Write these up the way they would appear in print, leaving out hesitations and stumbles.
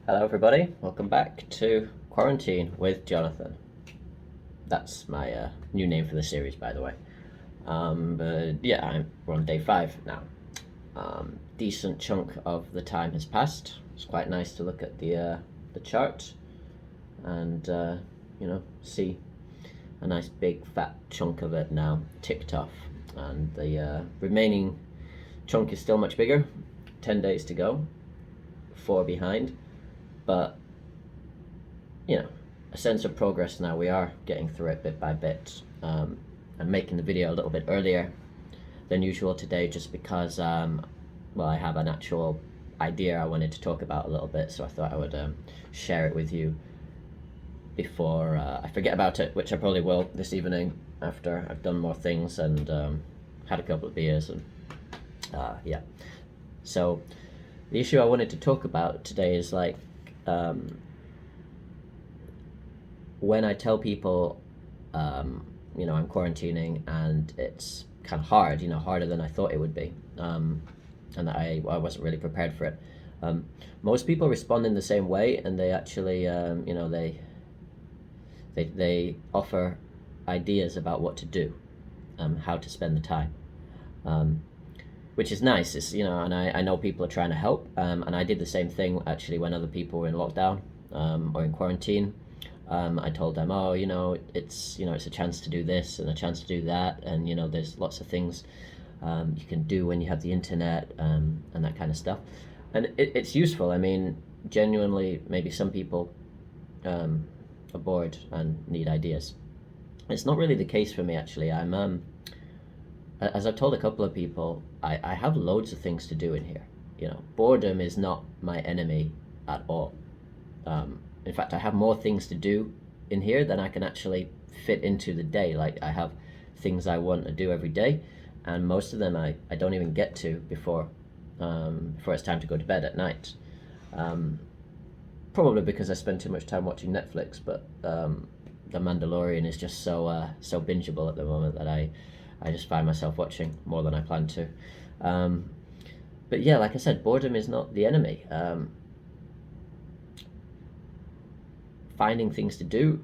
Hello everybody, welcome back to Quarantine with Jonathan. That's my new name for the series, by the way. But yeah, we're on day 5 now. Decent chunk of the time has passed. It's quite nice to look at the chart and see a nice big fat chunk of it now ticked off, and the remaining chunk is still much bigger. 10 days to go, 4 behind, but a sense of progress now. We are getting through it bit by bit. I'm making the video a little bit earlier than usual today just because, I have an actual idea I wanted to talk about a little bit, so I thought I would share it with you before I forget about it, which I probably will this evening after I've done more things and had a couple of beers and yeah. So the issue I wanted to talk about today is when I tell people, I'm quarantining and it's kind of hard, harder than I thought it would be, and that I wasn't really prepared for it. Most people respond in the same way, and they actually, they offer ideas about what to do, how to spend the time, which is nice. It's, and I know people are trying to help, and I did the same thing actually when other people were in lockdown or in quarantine. I told them, it's a chance to do this and a chance to do that, and there's lots of things you can do when you have the internet, and that kind of stuff, and it's useful. I mean, genuinely, maybe some people are bored and need ideas. It's not really the case for me actually. I'm as I've told a couple of people, I have loads of things to do in here. Boredom is not my enemy at all. In fact, I have more things to do in here than I can actually fit into the day. Like, I have things I want to do every day, and most of them I don't even get to before it's time to go to bed at night. Probably because I spend too much time watching Netflix, but The Mandalorian is just so bingeable at the moment that I just find myself watching more than I plan to. But yeah, like I said, boredom is not the enemy. Finding things to do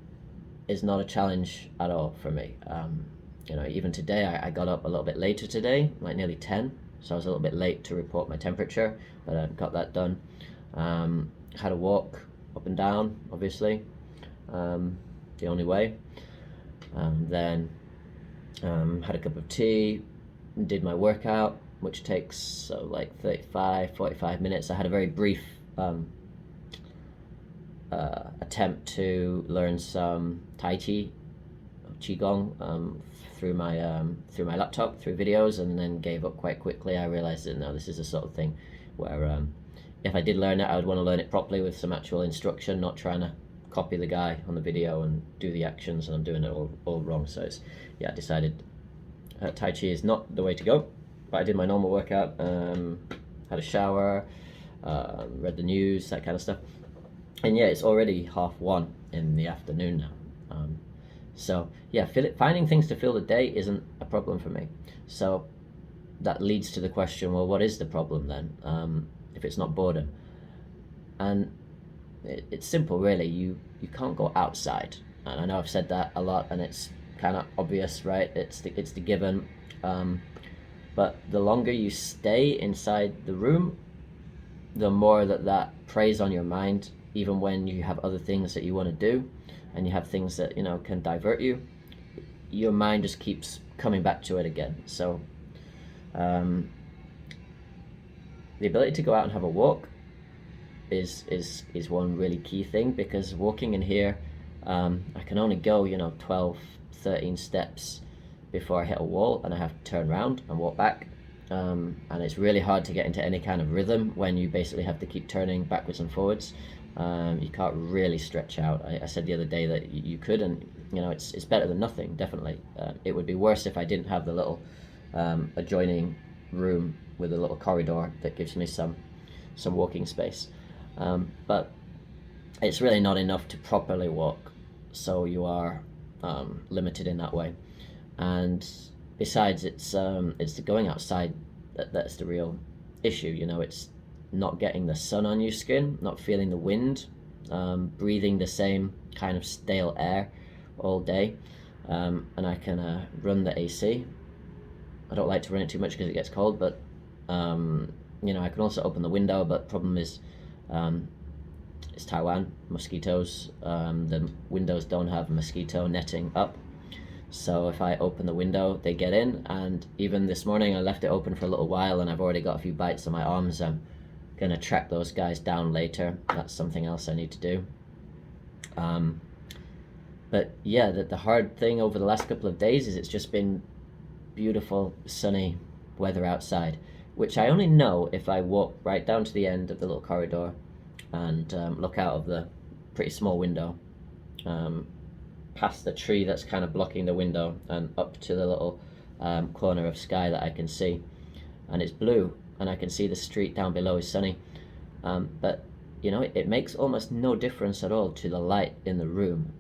is not a challenge at all for me. Even today, I got up a little bit later today, like nearly 10, so I was a little bit late to report my temperature, but I got that done. Had a walk up and down, obviously, the only way. Then had a cup of tea, did my workout, which takes like 45 minutes. I had a very brief attempt to learn some Tai Chi, Qigong, through my laptop, through videos, and then gave up quite quickly. I realized that no, this is the sort of thing where if I did learn it, I would want to learn it properly with some actual instruction, not trying to copy the guy on the video and do the actions, and I'm doing it all wrong. So I decided Tai Chi is not the way to go. But I did my normal workout, had a shower, read the news, that kind of stuff. And yeah, it's already 1:30 in the afternoon now. So yeah, finding things to fill the day isn't a problem for me. So that leads to the question, well, what is the problem then, if it's not boredom? And it's simple, really. You can't go outside. And I know I've said that a lot, and it's kind of obvious, right? It's the given. But the longer you stay inside the room, the more that preys on your mind, even when you have other things that you want to do and you have things that can divert you. Your mind just keeps coming back to it again. So the ability to go out and have a walk is one really key thing, because walking in here, I can only go 12, 13 steps before I hit a wall, and I have to turn around and walk back. And it's really hard to get into any kind of rhythm when you basically have to keep turning backwards and forwards. You can't really stretch out. I said the other day that you could, and it's better than nothing, definitely. It would be worse if I didn't have the little adjoining room with a little corridor that gives me some walking space. But it's really not enough to properly walk, so you are limited in that way. And besides, it's the going outside that's the real issue. It's not getting the sun on your skin, not feeling the wind, breathing the same kind of stale air all day. And I can run the AC. I don't like to run it too much because it gets cold, but I can also open the window. But problem is, it's Taiwan, mosquitoes. The windows don't have mosquito netting up, so if I open the window, they get in. And even this morning, I left it open for a little while, and I've already got a few bites on my arms. I'm gonna track those guys down later. That's something else I need to do. But yeah, the hard thing over the last couple of days is it's just been beautiful, sunny weather outside, which I only know if I walk right down to the end of the little corridor and look out of the pretty small window, past the tree that's kind of blocking the window and up to the little corner of sky that I can see. And it's blue, and I can see the street down below is sunny. But it makes almost no difference at all to the light in the room.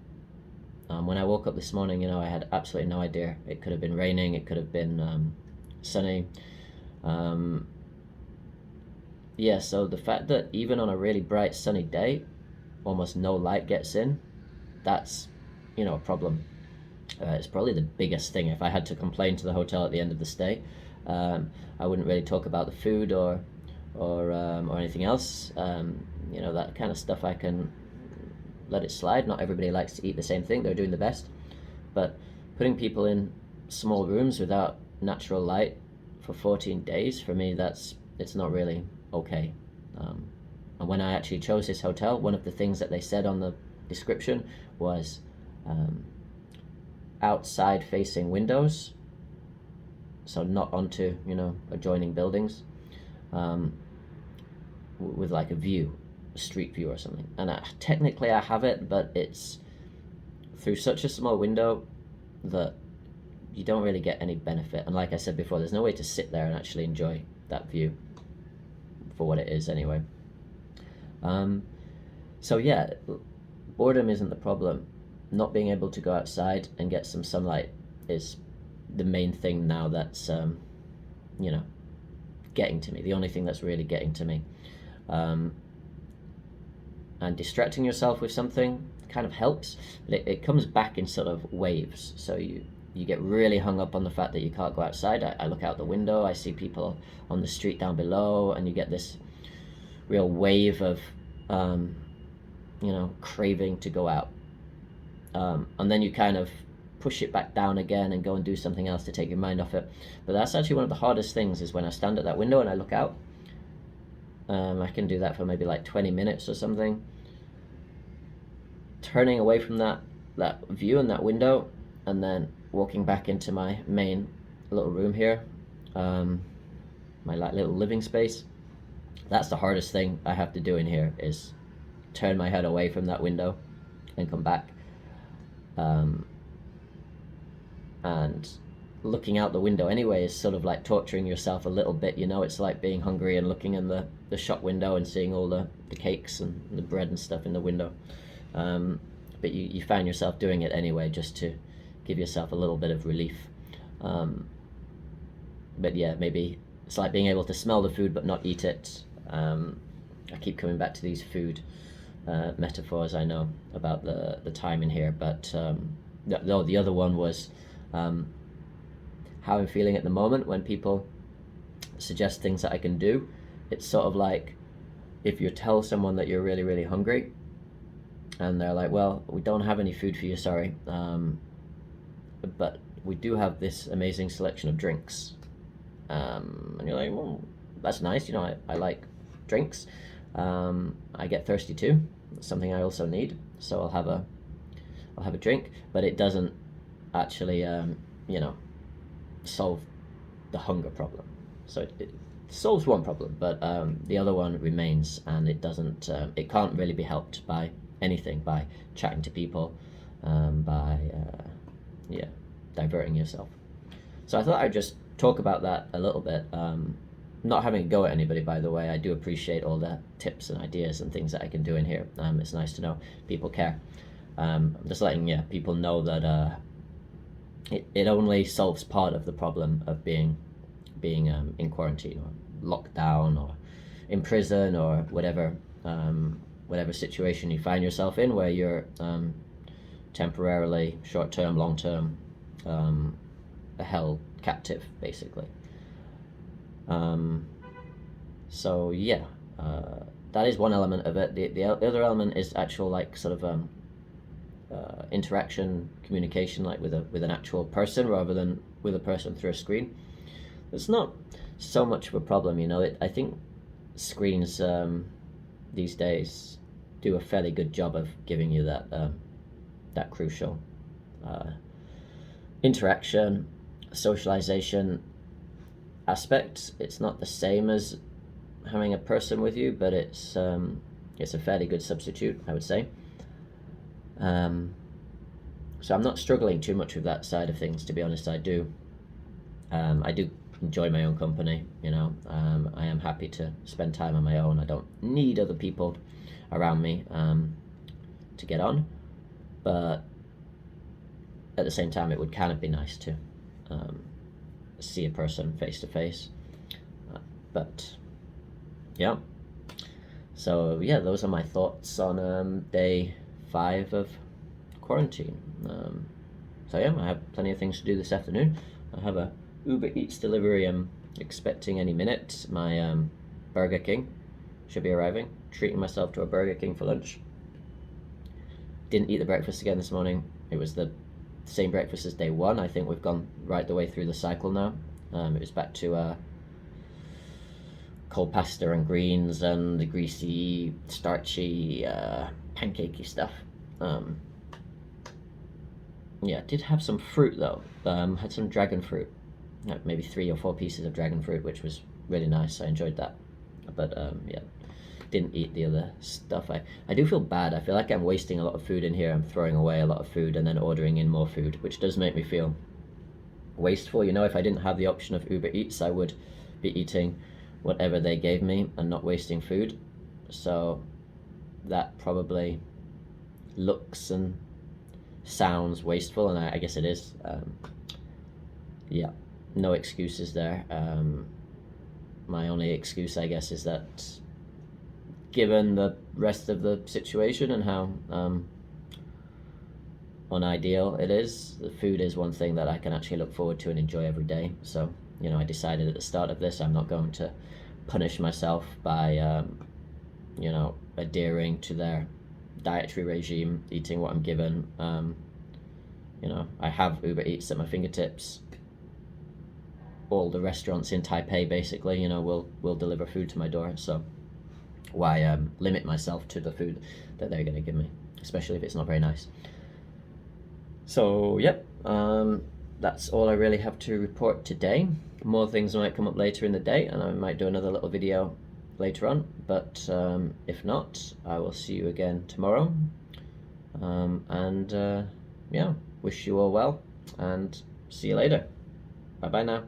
When I woke up this morning, I had absolutely no idea. It could have been raining, it could have been sunny. So the fact that even on a really bright sunny day, almost no light gets in, that's a problem. It's probably the biggest thing. If I had to complain to the hotel at the end of the stay, I wouldn't really talk about the food or anything else. That kind of stuff I can let it slide. Not everybody likes to eat the same thing. They're doing the best. But putting people in small rooms without natural light for 14 days, for me, it's not really okay. And when I actually chose this hotel, one of the things that they said on the description was outside facing windows, so not onto adjoining buildings, with like a view, a street view or something. And technically I have it, but it's through such a small window that you don't really get any benefit. And like I said before, there's no way to sit there and actually enjoy that view for what it is anyway. So yeah, boredom isn't the problem. Not being able to go outside and get some sunlight is the main thing now that's getting to me. The only thing that's really getting to me. And distracting yourself with something kind of helps, but it comes back in sort of waves. So you get really hung up on the fact that you can't go outside. I look out the window, I see people on the street down below, and you get this real wave of craving to go out. And then you kind of push it back down again and go and do something else to take your mind off it. But that's actually one of the hardest things, is when I stand at that window and I look out. I can do that for maybe like 20 minutes or something. Turning away from that view and that window, and then walking back into my main little room here, my little living space. That's the hardest thing I have to do in here, is turn my head away from that window and come back. And looking out the window anyway is sort of like torturing yourself a little bit. It's like being hungry and looking in the shop window and seeing all the cakes and the bread and stuff in the window. But you find yourself doing it anyway, just to give yourself a little bit of relief. But yeah, maybe it's like being able to smell the food but not eat it. I keep coming back to these food metaphors, I know, about the time in here, but the other one was how I'm feeling at the moment when people suggest things that I can do. It's sort of like if you tell someone that you're really, really hungry, and they're like, well, we don't have any food for you, sorry, but we do have this amazing selection of drinks. And you're like, well, that's nice, I like drinks. I get thirsty too. It's something I also need, so I'll have a drink, but it doesn't actually solve the hunger problem. So it solves one problem, but the other one remains, and it doesn't. It can't really be helped by anything, by chatting to people, by diverting yourself. So I thought I'd just talk about that a little bit. Not having a go at anybody, by the way. I do appreciate all the tips and ideas and things that I can do in here. It's nice to know people care. I'm just letting people know that it only solves part of the problem of being in quarantine or locked down or in prison or whatever, whatever situation you find yourself in, where you're temporarily, short-term, long-term, held captive, basically. So yeah, that is one element of it. The other element is actual, like, sort of interaction, communication, like with an actual person rather than with a person through a screen. It's not so much of a problem, you know. I think screens these days do a fairly good job of giving you that crucial interaction, socialization aspect. It's not the same as having a person with you, but it's a fairly good substitute, I would say. So I'm not struggling too much with that side of things, to be honest. I do enjoy my own company, you know. I am happy to spend time on my own. I don't need other people around me to get on, but at the same time, it would kind of be nice to see a person face to face. But yeah, so yeah, those are my thoughts on day 5 of quarantine. So yeah, I have plenty of things to do this afternoon. I have a Uber Eats delivery I'm expecting any minute. My Burger King should be arriving. Treating myself to a Burger King for lunch. Didn't eat the breakfast again this morning. It was the same breakfast as day 1. I think we've gone right the way through the cycle now. It was back to cold pasta and greens and the greasy, starchy, pancakey stuff. Yeah, did have some fruit though. Had some dragon fruit, like maybe 3 or 4 pieces of dragon fruit, which was really nice. I enjoyed that. But yeah, didn't eat the other stuff. I do feel bad. I feel like I'm wasting a lot of food in here. I'm throwing away a lot of food and then ordering in more food, which does make me feel wasteful. You know, if I didn't have the option of Uber Eats, I would be eating whatever they gave me and not wasting food. So that probably looks and sounds wasteful, and I guess it is. Yeah, no excuses there. My only excuse, I guess, is that given the rest of the situation and how unideal it is, the food is one thing that I can actually look forward to and enjoy every day. So, you know, I decided at the start of this I'm not going to punish myself by, you know, adhering to their dietary regime, eating what I'm given. You know, I have Uber Eats at my fingertips. All the restaurants in Taipei, basically, you know, will deliver food to my door. So why limit myself to the food that they're going to give me, especially if it's not very nice. So yep, that's all I really have to report today. More things might come up later in the day, and I might do another little video later on, but if not, I will see you again tomorrow. Yeah, wish you all well, and see you later. Bye bye now.